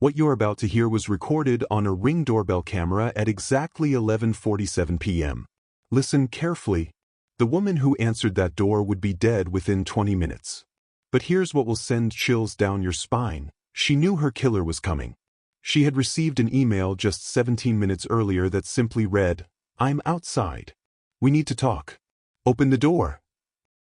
What you're about to hear was recorded on a Ring doorbell camera at exactly 11:47 p.m. Listen carefully. The woman who answered that door would be dead within 20 minutes. But here's what will send chills down your spine. She knew her killer was coming. She had received an email just 17 minutes earlier that simply read, "I'm outside. We need to talk. Open the door."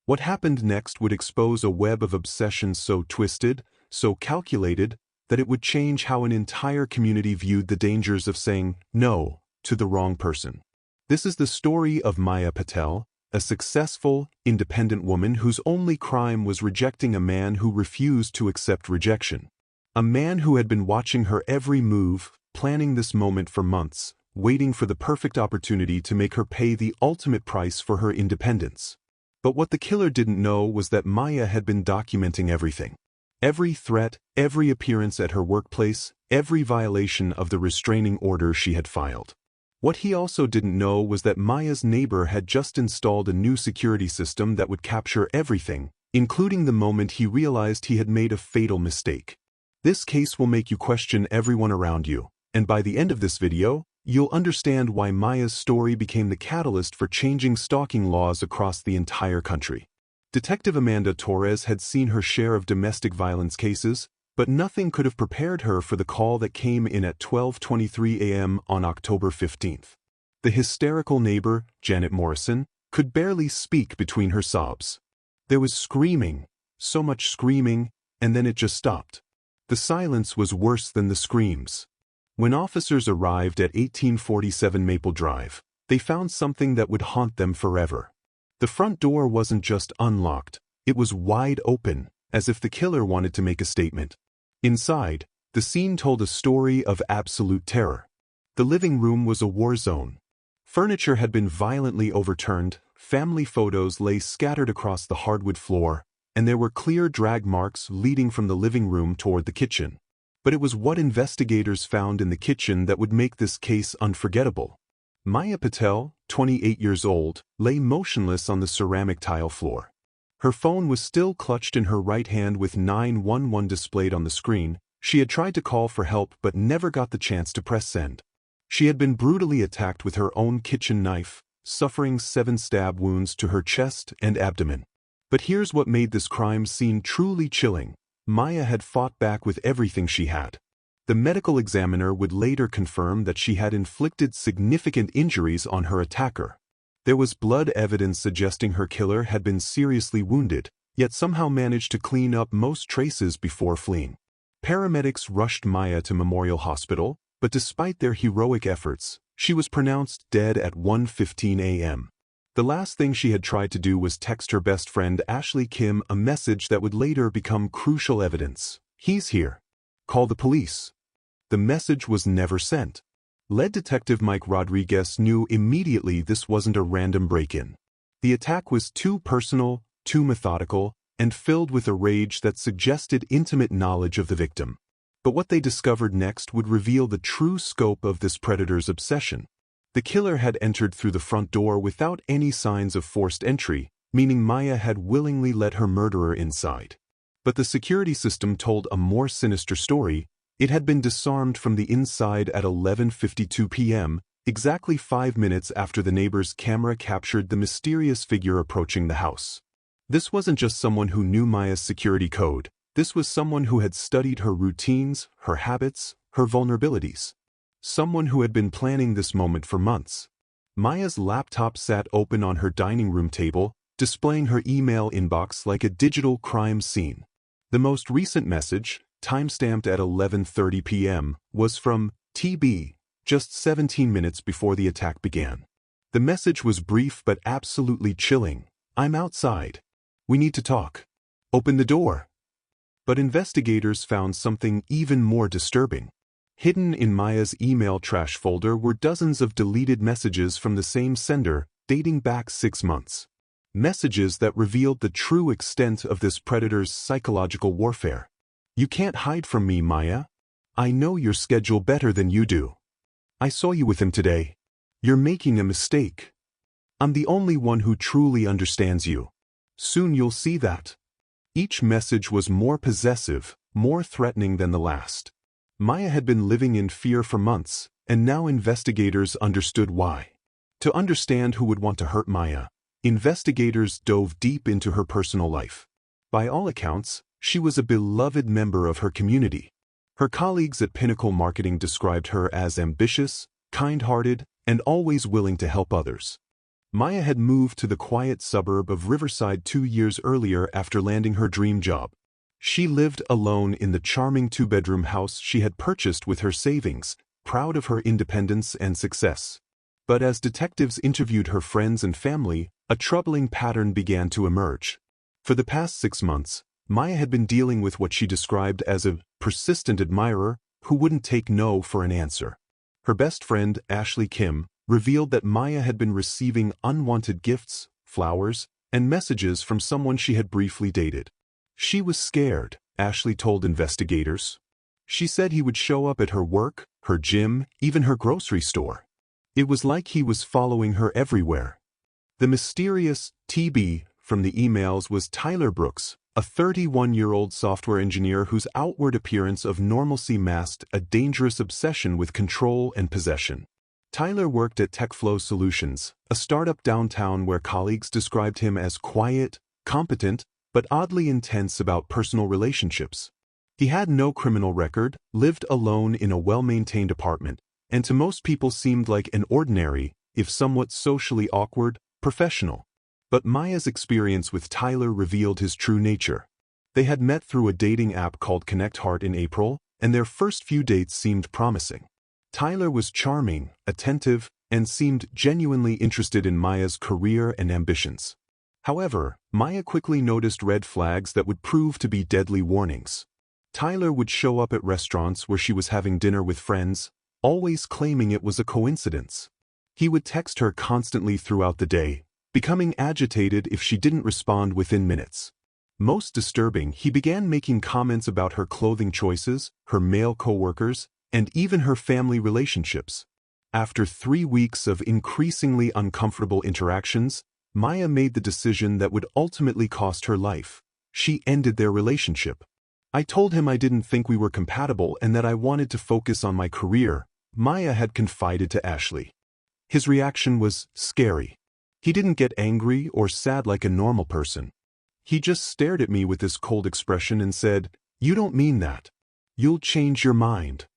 What happened next would expose a web of obsession so twisted, so calculated, that it would change how an entire community viewed the dangers of saying no to the wrong person. This is the story of Maya Patel, a successful, independent woman whose only crime was rejecting a man who refused to accept rejection. A man who had been watching her every move, planning this moment for months, waiting for the perfect opportunity to make her pay the ultimate price for her independence. But what the killer didn't know was that Maya had been documenting everything. Every threat, every appearance at her workplace, every violation of the restraining order she had filed. What he also didn't know was that Maya's neighbor had just installed a new security system that would capture everything, including the moment he realized he had made a fatal mistake. This case will make you question everyone around you, and by the end of this video, you'll understand why Maya's story became the catalyst for changing stalking laws across the entire country. Detective Amanda Torres had seen her share of domestic violence cases, but nothing could have prepared her for the call that came in at 12:23 a.m. on October 15th. The hysterical neighbor, Janet Morrison, could barely speak between her sobs. There was screaming, so much screaming, and then it just stopped. The silence was worse than the screams. When officers arrived at 1847 Maple Drive, they found something that would haunt them forever. The front door wasn't just unlocked, it was wide open, as if the killer wanted to make a statement. Inside, the scene told a story of absolute terror. The living room was a war zone. Furniture had been violently overturned, family photos lay scattered across the hardwood floor, and there were clear drag marks leading from the living room toward the kitchen. But it was what investigators found in the kitchen that would make this case unforgettable. Maya Patel, 28 years old, lay motionless on the ceramic tile floor. Her phone was still clutched in her right hand with 911 displayed on the screen. She had tried to call for help but never got the chance to press send. She had been brutally attacked with her own kitchen knife, suffering 7 stab wounds to her chest and abdomen. But here's what made this crime scene truly chilling. Maya had fought back with everything she had. The medical examiner would later confirm that she had inflicted significant injuries on her attacker. There was blood evidence suggesting her killer had been seriously wounded, yet somehow managed to clean up most traces before fleeing. Paramedics rushed Maya to Memorial Hospital, but despite their heroic efforts, she was pronounced dead at 1:15 a.m. The last thing she had tried to do was text her best friend Ashley Kim a message that would later become crucial evidence. "He's here. Call the police." The message was never sent. Lead Detective Mike Rodriguez knew immediately this wasn't a random break-in. The attack was too personal, too methodical, and filled with a rage that suggested intimate knowledge of the victim. But what they discovered next would reveal the true scope of this predator's obsession. The killer had entered through the front door without any signs of forced entry, meaning Maya had willingly let her murderer inside. But the security system told a more sinister story. It had been disarmed from the inside at 11:52 p.m., exactly 5 minutes after the neighbor's camera captured the mysterious figure approaching the house. This wasn't just someone who knew Maya's security code. This was someone who had studied her routines, her habits, her vulnerabilities. Someone who had been planning this moment for months. Maya's laptop sat open on her dining room table, displaying her email inbox like a digital crime scene. The most recent message, timestamped at 11:30 p.m., was from TB, just 17 minutes before the attack began. The message was brief but absolutely chilling. "I'm outside. We need to talk. Open the door." But investigators found something even more disturbing. Hidden in Maya's email trash folder were dozens of deleted messages from the same sender, dating back 6 months. Messages that revealed the true extent of this predator's psychological warfare. "You can't hide from me, Maya. I know your schedule better than you do. I saw you with him today. You're making a mistake. I'm the only one who truly understands you. Soon you'll see that." Each message was more possessive, more threatening than the last. Maya had been living in fear for months, and now investigators understood why. To understand who would want to hurt Maya, investigators dove deep into her personal life. By all accounts, she was a beloved member of her community. Her colleagues at Pinnacle Marketing described her as ambitious, kind-hearted, and always willing to help others. Maya had moved to the quiet suburb of Riverside 2 years earlier after landing her dream job. She lived alone in the charming 2-bedroom house she had purchased with her savings, proud of her independence and success. But as detectives interviewed her friends and family, a troubling pattern began to emerge. For the past 6 months, Maya had been dealing with what she described as a persistent admirer who wouldn't take no for an answer. Her best friend, Ashley Kim, revealed that Maya had been receiving unwanted gifts, flowers, and messages from someone she had briefly dated. She was scared, Ashley told investigators. She said he would show up at her work, her gym, even her grocery store. It was like he was following her everywhere. The mysterious TB from the emails was Tyler Brooks, a 31-year-old software engineer whose outward appearance of normalcy masked a dangerous obsession with control and possession. Tyler worked at TechFlow Solutions, a startup downtown where colleagues described him as quiet, competent, but oddly intense about personal relationships. He had no criminal record, lived alone in a well-maintained apartment, and to most people seemed like an ordinary, if somewhat socially awkward, professional. But Maya's experience with Tyler revealed his true nature. They had met through a dating app called Connect Heart in April, and their first few dates seemed promising. Tyler was charming, attentive, and seemed genuinely interested in Maya's career and ambitions. However, Maya quickly noticed red flags that would prove to be deadly warnings. Tyler would show up at restaurants where she was having dinner with friends, always claiming it was a coincidence. He would text her constantly throughout the day, becoming agitated if she didn't respond within minutes. Most disturbing, he began making comments about her clothing choices, her male coworkers, and even her family relationships. After 3 weeks of increasingly uncomfortable interactions, Maya made the decision that would ultimately cost her life. She ended their relationship. "I told him I didn't think we were compatible and that I wanted to focus on my career," Maya had confided to Ashley. His reaction was scary. He didn't get angry or sad like a normal person. He just stared at me with this cold expression and said, "You don't mean that. You'll change your mind."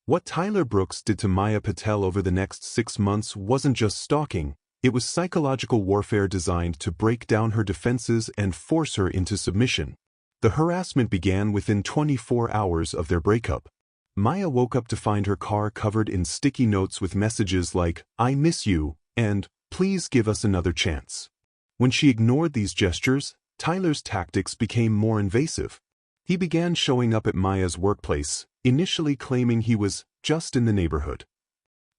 What Tyler Brooks did to Maya Patel over the next 6 months wasn't just stalking. It was psychological warfare designed to break down her defenses and force her into submission. The harassment began within 24 hours of their breakup. Maya woke up to find her car covered in sticky notes with messages like, "I miss you," and "Please give us another chance." When she ignored these gestures, Tyler's tactics became more invasive. He began showing up at Maya's workplace, initially claiming he was just in the neighborhood.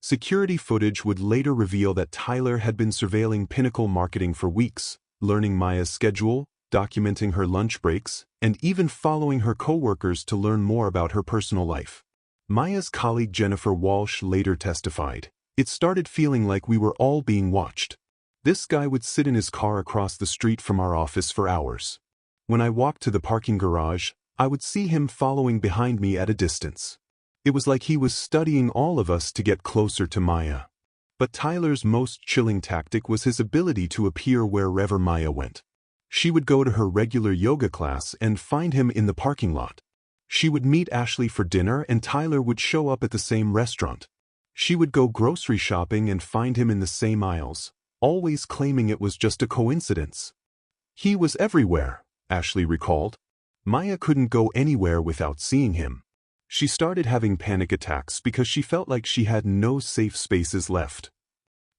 Security footage would later reveal that Tyler had been surveilling Pinnacle Marketing for weeks, learning Maya's schedule, documenting her lunch breaks, and even following her coworkers to learn more about her personal life. Maya's colleague Jennifer Walsh later testified, "It started feeling like we were all being watched. This guy would sit in his car across the street from our office for hours. When I walked to the parking garage, I would see him following behind me at a distance. It was like he was studying all of us to get closer to Maya." But Tyler's most chilling tactic was his ability to appear wherever Maya went. She would go to her regular yoga class and find him in the parking lot. She would meet Ashley for dinner and Tyler would show up at the same restaurant. She would go grocery shopping and find him in the same aisles, always claiming it was just a coincidence. "He was everywhere," Ashley recalled. Maya couldn't go anywhere without seeing him. She started having panic attacks because she felt like she had no safe spaces left.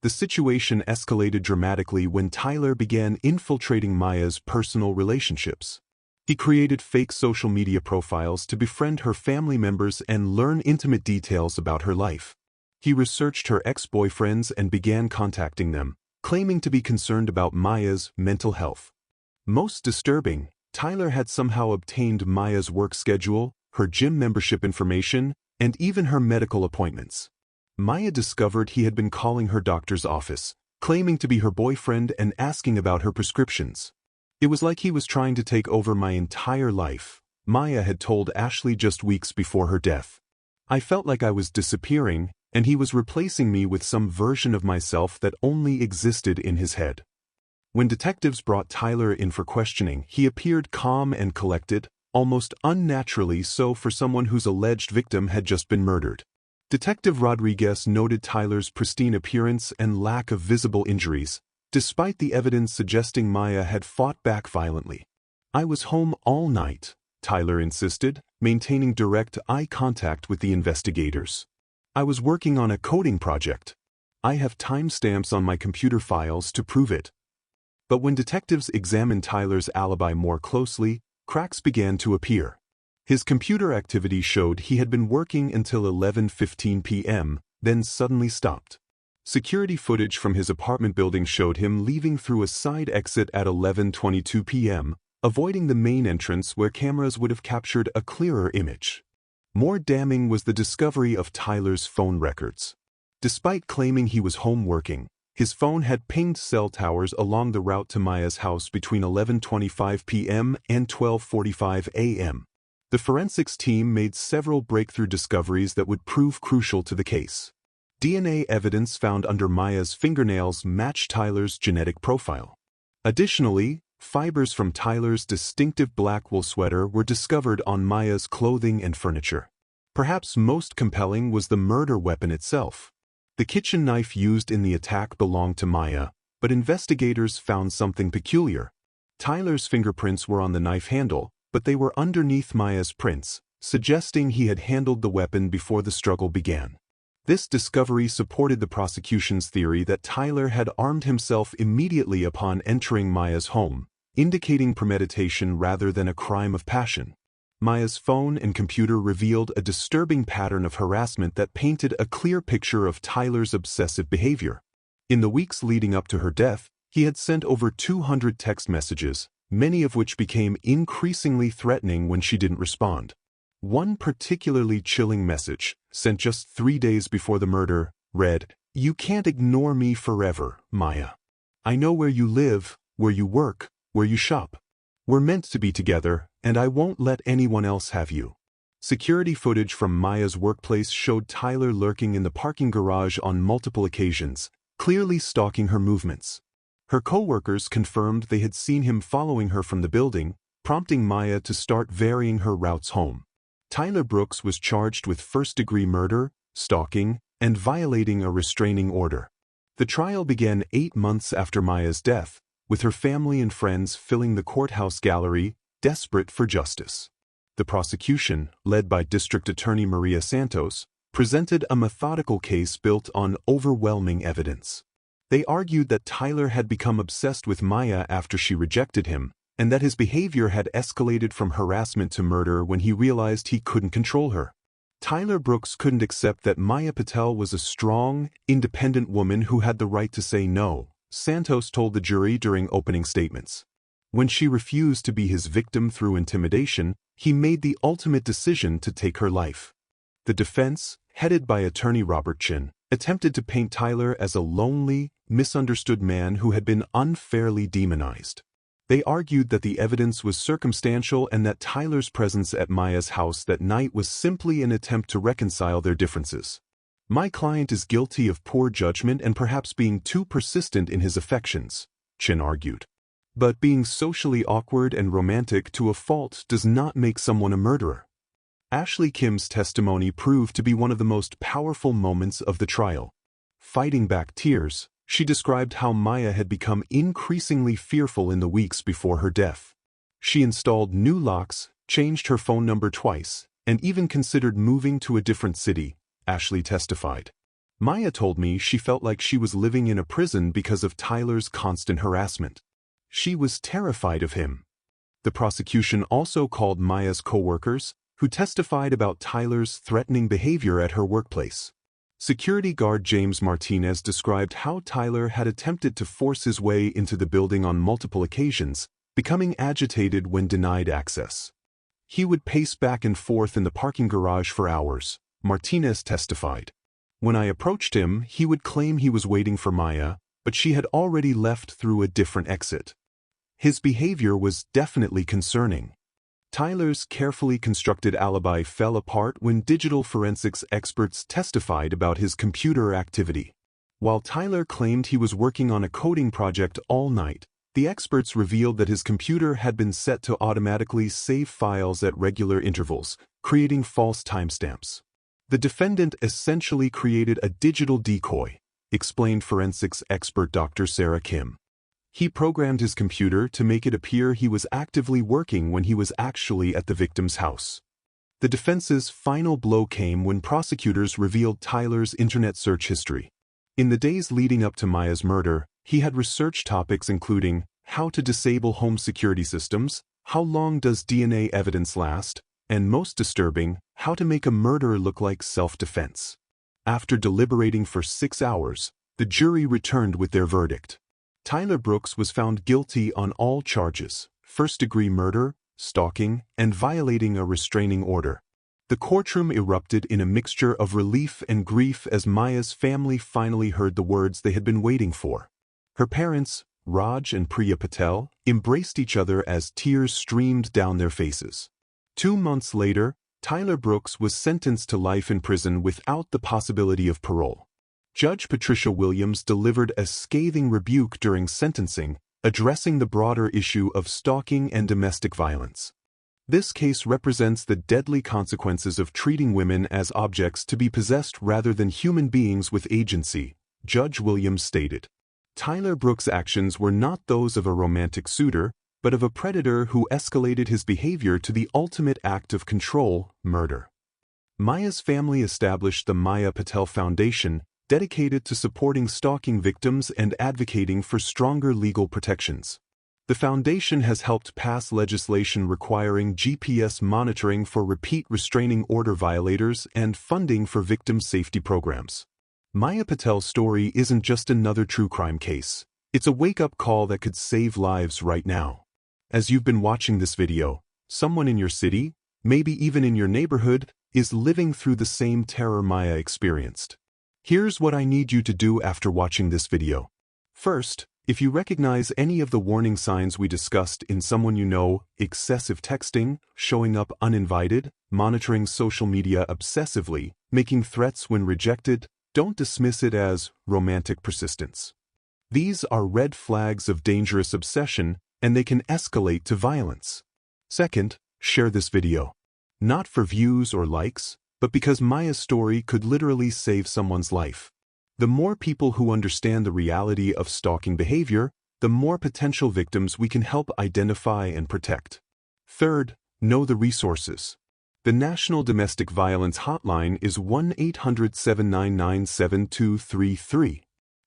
The situation escalated dramatically when Tyler began infiltrating Maya's personal relationships. He created fake social media profiles to befriend her family members and learn intimate details about her life. He researched her ex-boyfriends and began contacting them, claiming to be concerned about Maya's mental health. Most disturbing, Tyler had somehow obtained Maya's work schedule, her gym membership information, and even her medical appointments. Maya discovered he had been calling her doctor's office, claiming to be her boyfriend and asking about her prescriptions. "It was like he was trying to take over my entire life," Maya had told Ashley just weeks before her death. I felt like I was disappearing, and he was replacing me with some version of myself that only existed in his head. When detectives brought Tyler in for questioning, he appeared calm and collected, almost unnaturally so for someone whose alleged victim had just been murdered. Detective Rodriguez noted Tyler's pristine appearance and lack of visible injuries, despite the evidence suggesting Maya had fought back violently. "I was home all night," Tyler insisted, maintaining direct eye contact with the investigators. "I was working on a coding project. I have timestamps on my computer files to prove it." But when detectives examined Tyler's alibi more closely, cracks began to appear. His computer activity showed he had been working until 11:15 p.m., then suddenly stopped. Security footage from his apartment building showed him leaving through a side exit at 11:22 p.m., avoiding the main entrance where cameras would have captured a clearer image. More damning was the discovery of Tyler's phone records. Despite claiming he was home working, his phone had pinged cell towers along the route to Maya's house between 11:25 p.m. and 12:45 a.m. The forensics team made several breakthrough discoveries that would prove crucial to the case. DNA evidence found under Maya's fingernails matched Tyler's genetic profile. Additionally, fibers from Tyler's distinctive black wool sweater were discovered on Maya's clothing and furniture. Perhaps most compelling was the murder weapon itself. The kitchen knife used in the attack belonged to Maya, but investigators found something peculiar. Tyler's fingerprints were on the knife handle, but they were underneath Maya's prints, suggesting he had handled the weapon before the struggle began. This discovery supported the prosecution's theory that Tyler had armed himself immediately upon entering Maya's home, indicating premeditation rather than a crime of passion. Maya's phone and computer revealed a disturbing pattern of harassment that painted a clear picture of Tyler's obsessive behavior. In the weeks leading up to her death, he had sent over 200 text messages, many of which became increasingly threatening when she didn't respond. One particularly chilling message, sent just 3 days before the murder, read, "You can't ignore me forever, Maya. I know where you live, where you work, where you shop. We're meant to be together, and I won't let anyone else have you." Security footage from Maya's workplace showed Tyler lurking in the parking garage on multiple occasions, clearly stalking her movements. Her co-workers confirmed they had seen him following her from the building, prompting Maya to start varying her routes home. Tyler Brooks was charged with first-degree murder, stalking, and violating a restraining order. The trial began 8 months after Maya's death, with her family and friends filling the courthouse gallery, desperate for justice. The prosecution, led by District Attorney Maria Santos, presented a methodical case built on overwhelming evidence. They argued that Tyler had become obsessed with Maya after she rejected him, and that his behavior had escalated from harassment to murder when he realized he couldn't control her. Tyler Brooks couldn't accept that Maya Patel was a strong, independent woman who had the right to say no, Santos told the jury during opening statements. When she refused to be his victim through intimidation, he made the ultimate decision to take her life. The defense, headed by attorney Robert Chin, attempted to paint Tyler as a lonely, misunderstood man who had been unfairly demonized. They argued that the evidence was circumstantial and that Tyler's presence at Maya's house that night was simply an attempt to reconcile their differences. "My client is guilty of poor judgment and perhaps being too persistent in his affections," Chin argued. "But being socially awkward and romantic to a fault does not make someone a murderer." Ashley Kim's testimony proved to be one of the most powerful moments of the trial. Fighting back tears, she described how Maya had become increasingly fearful in the weeks before her death. She installed new locks, changed her phone number twice, and even considered moving to a different city, Ashley testified. "Maya told me she felt like she was living in a prison because of Tyler's constant harassment. She was terrified of him." The prosecution also called Maya's co-workers, who testified about Tyler's threatening behavior at her workplace. Security guard James Martinez described how Tyler had attempted to force his way into the building on multiple occasions, becoming agitated when denied access. He would pace back and forth in the parking garage for hours, Martinez testified. "When I approached him, he would claim he was waiting for Maya, but she had already left through a different exit. His behavior was definitely concerning." Tyler's carefully constructed alibi fell apart when digital forensics experts testified about his computer activity. While Tyler claimed he was working on a coding project all night, the experts revealed that his computer had been set to automatically save files at regular intervals, creating false timestamps. The defendant essentially created a digital decoy, explained forensics expert Dr. Sarah Kim. He programmed his computer to make it appear he was actively working when he was actually at the victim's house. The defense's final blow came when prosecutors revealed Tyler's internet search history. In the days leading up to Maya's murder, he had researched topics including how to disable home security systems, how long does DNA evidence last, and most disturbing, how to make a murder look like self-defense. After deliberating for 6 hours, the jury returned with their verdict. Tyler Brooks was found guilty on all charges: first-degree murder, stalking, and violating a restraining order. The courtroom erupted in a mixture of relief and grief as Maya's family finally heard the words they had been waiting for. Her parents, Raj and Priya Patel, embraced each other as tears streamed down their faces. 2 months later, Tyler Brooks was sentenced to life in prison without the possibility of parole. Judge Patricia Williams delivered a scathing rebuke during sentencing, addressing the broader issue of stalking and domestic violence. This case represents the deadly consequences of treating women as objects to be possessed rather than human beings with agency, Judge Williams stated. Tyler Brooks' actions were not those of a romantic suitor, but of a predator who escalated his behavior to the ultimate act of control, murder. Maya's family established the Maya Patel Foundation, dedicated to supporting stalking victims and advocating for stronger legal protections. The foundation has helped pass legislation requiring GPS monitoring for repeat restraining order violators and funding for victim safety programs. Maya Patel's story isn't just another true crime case. It's a wake-up call that could save lives right now. As you've been watching this video, someone in your city, maybe even in your neighborhood, is living through the same terror Maya experienced. Here's what I need you to do after watching this video. First, if you recognize any of the warning signs we discussed in someone you know, excessive texting, showing up uninvited, monitoring social media obsessively, making threats when rejected, don't dismiss it as romantic persistence. These are red flags of dangerous obsession, and they can escalate to violence. Second, share this video. Not for views or likes, but because Maya's story could literally save someone's life. The more people who understand the reality of stalking behavior, the more potential victims we can help identify and protect. Third, know the resources. The National Domestic Violence Hotline is 1-800-799-7233.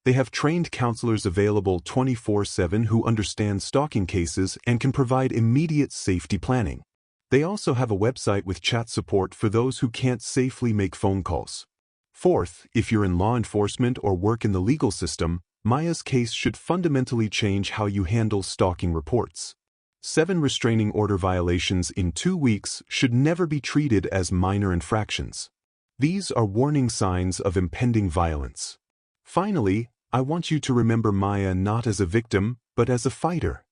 They have trained counselors available 24/7 who understand stalking cases and can provide immediate safety planning. They also have a website with chat support for those who can't safely make phone calls. Fourth, if you're in law enforcement or work in the legal system, Maya's case should fundamentally change how you handle stalking reports. 7 restraining order violations in 2 weeks should never be treated as minor infractions. These are warning signs of impending violence. Finally, I want you to remember Maya not as a victim, but as a fighter.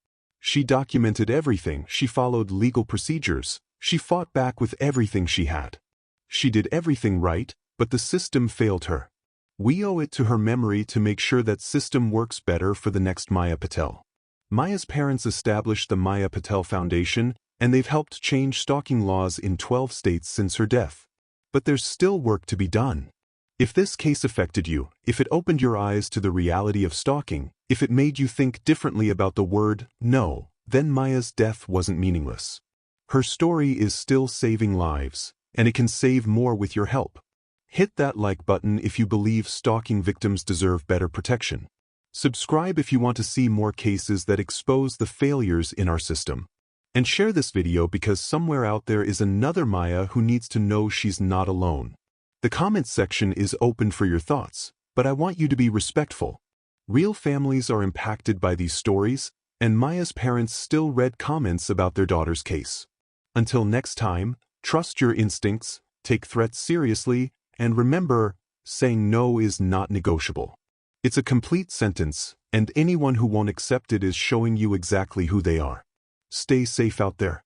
She documented everything, she followed legal procedures, she fought back with everything she had. She did everything right, but the system failed her. We owe it to her memory to make sure that system works better for the next Maya Patel. Maya's parents established the Maya Patel Foundation, and they've helped change stalking laws in 12 states since her death. But there's still work to be done. If this case affected you, if it opened your eyes to the reality of stalking, if it made you think differently about the word no, then Maya's death wasn't meaningless. Her story is still saving lives, and it can save more with your help. Hit that like button if you believe stalking victims deserve better protection. Subscribe if you want to see more cases that expose the failures in our system. And share this video because somewhere out there is another Maya who needs to know she's not alone. The comments section is open for your thoughts, but I want you to be respectful. Real families are impacted by these stories, and Maya's parents still read comments about their daughter's case. Until next time, trust your instincts, take threats seriously, and remember, saying no is not negotiable. It's a complete sentence, and anyone who won't accept it is showing you exactly who they are. Stay safe out there.